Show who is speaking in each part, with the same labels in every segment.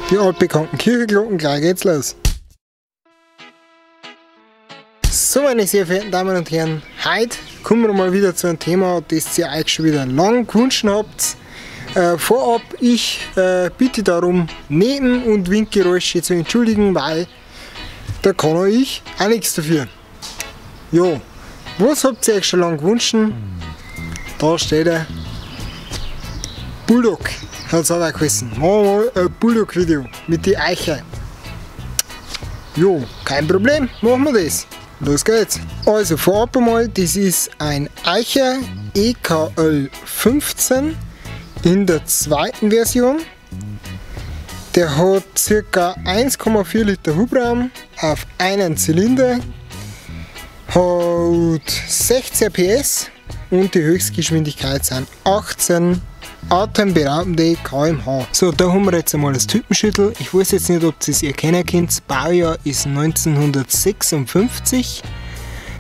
Speaker 1: die altbekannten Kirchenglocken, gleich geht's los. So, meine sehr verehrten Damen und Herren, heute kommen wir mal wieder zu einem Thema, das ihr euch schon wieder lang gewünscht habt. Vorab, ich bitte darum, Neben- und Windgeräusche zu entschuldigen, weil da kann ich auch nichts dafür. Jo, was habt ihr euch schon lange gewünscht? Da steht er. Bulldog hat es aber geheißen. Machen wir mal ein Bulldog-Video mit den Eiche. Jo, kein Problem, machen wir das. Los geht's. Also vorab einmal, das ist ein Eicher EKL 15 in der zweiten Version. Der hat ca. 1,4 Liter Hubraum auf einen Zylinder, hat 16 PS und die Höchstgeschwindigkeit sind 18 atemberaubende km/h. So, da haben wir jetzt einmal das Typenschüttel. Ich weiß jetzt nicht, ob ihr es erkennen könnt. Das Baujahr ist 1956.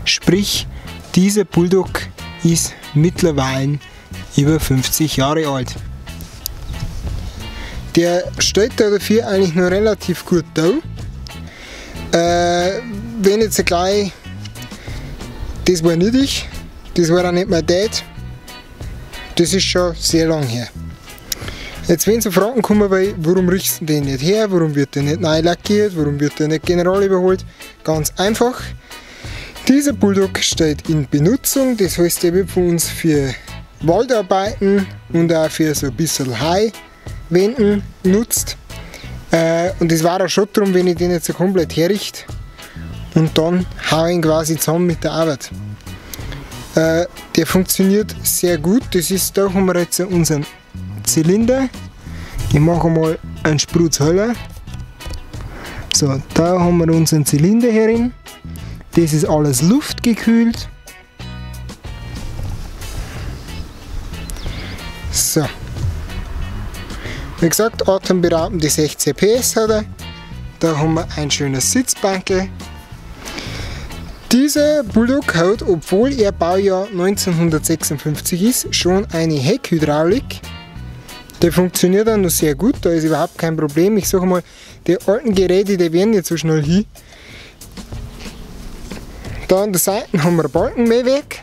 Speaker 1: Sprich, dieser Bulldog ist mittlerweile über 50 Jahre alt. Der steht da dafür eigentlich noch relativ gut da. Wenn jetzt gleich, das war nicht ich, das war auch nicht mein Dad. Das ist schon sehr lang her. Jetzt wenn so Fragen kommen, warum riechst du den nicht her, warum wird der nicht neu lackiert, warum wird der nicht general überholt? Ganz einfach. Dieser Bulldog steht in Benutzung, das heißt, der wird von uns für Waldarbeiten und auch für so ein bisschen Haiwenden genutzt. Und das war auch schon darum, wenn ich den jetzt so komplett herrichte und dann haue ich ihn quasi zusammen mit der Arbeit. Der funktioniert sehr gut. Das ist, da haben wir jetzt unseren Zylinder. Ich mache mal einen Sprutz heller. So, da haben wir unseren Zylinder herin. Das ist alles luftgekühlt. So. Wie gesagt, atemberaubende 16 PS hat er. Da haben wir ein schönes Sitzbankel. Dieser Bulldog hat, obwohl er Baujahr 1956 ist, schon eine Heckhydraulik. Der funktioniert auch noch sehr gut, da ist überhaupt kein Problem. Ich sage mal, die alten Geräte, die werden nicht so schnell hin. Da an der Seite haben wir ein Balkenmähwerk,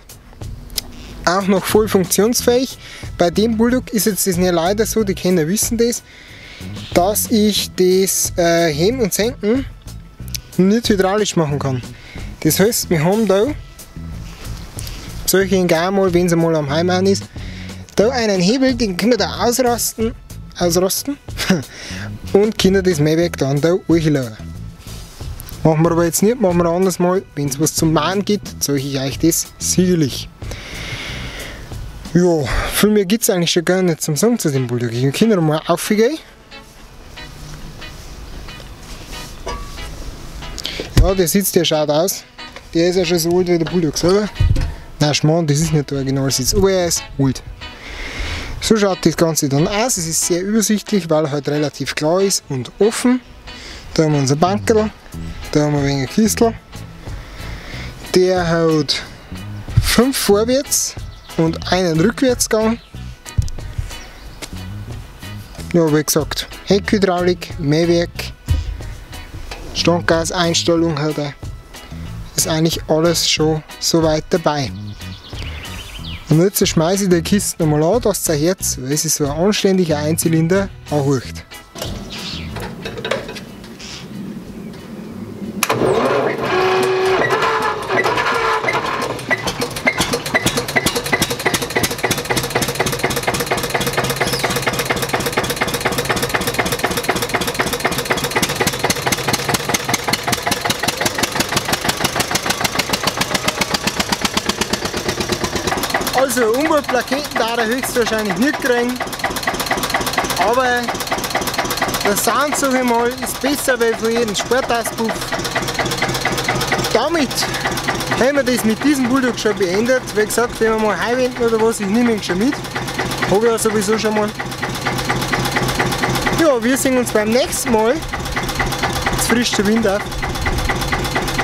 Speaker 1: auch noch voll funktionsfähig. Bei dem Bulldog ist jetzt das nicht leider so, die Kenner wissen das, dass ich das Heben und Senken nicht hydraulisch machen kann. Das heißt, wir haben da, solche gar mal, wenn es mal am Heimann ist, da einen Hebel, den können wir da ausrasten und können das Mähwerk dann da hochladen. Machen wir aber jetzt nicht, machen wir anders mal. Wenn es was zum Mahnen gibt, zeige ich euch das sicherlich. Ja, viel mehr gibt es eigentlich schon gar nicht zum Sagen zu dem Bulldog. Ich kann mal aufgehen. Ja, der Sitz, der schaut aus. Der ist ja schon so alt wie der Bulldog selber. Nein, Schmarrn, das ist nicht der Originalsitz, aber er ist alt. So schaut das Ganze dann aus. Es ist sehr übersichtlich, weil er halt relativ klar ist und offen. Da haben wir unser Bankerl, da haben wir ein wenig Kistel. Der hat 5 Vorwärts- und einen Rückwärtsgang. Ja, wie gesagt, Heckhydraulik, Mähwerk, Standgaseinstellung hat er. Ist eigentlich alles schon soweit dabei. Und jetzt schmeiße ich die Kiste nochmal an, dass das Herz, weil es ist so ein anständiger Einzylinder, anhört. Also Umweltplaketen da er höchstwahrscheinlich nicht kriegen, aber der Sound, sag ich mal, ist besser als von jedem Sportauspuff. Damit haben wir das mit diesem Bulldog schon beendet. Wie gesagt, wenn wir mal heimwenden oder was, ich nehme ihn schon mit. Habe ich ja sowieso schon mal. Ja, wir sehen uns beim nächsten Mal. Jetzt frischt der Wind auf.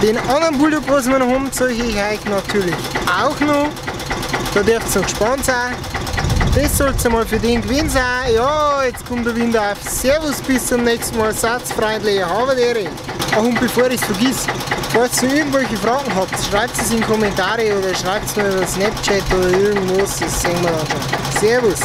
Speaker 1: Den anderen Bulldog, was wir noch haben, zeige ich euch natürlich auch noch. Da dürft ihr noch gespannt sein. Das soll es einmal für den gewesen sein. Ja, jetzt kommt der Wind auf. Servus, bis zum nächsten Mal. Satzfreundliche Havadere. Ach, und bevor ich es vergiss, falls ihr irgendwelche Fragen habt, schreibt es in die Kommentare oder schreibt es mir über Snapchat oder irgendwas. Das sehen wir dann schon. Servus.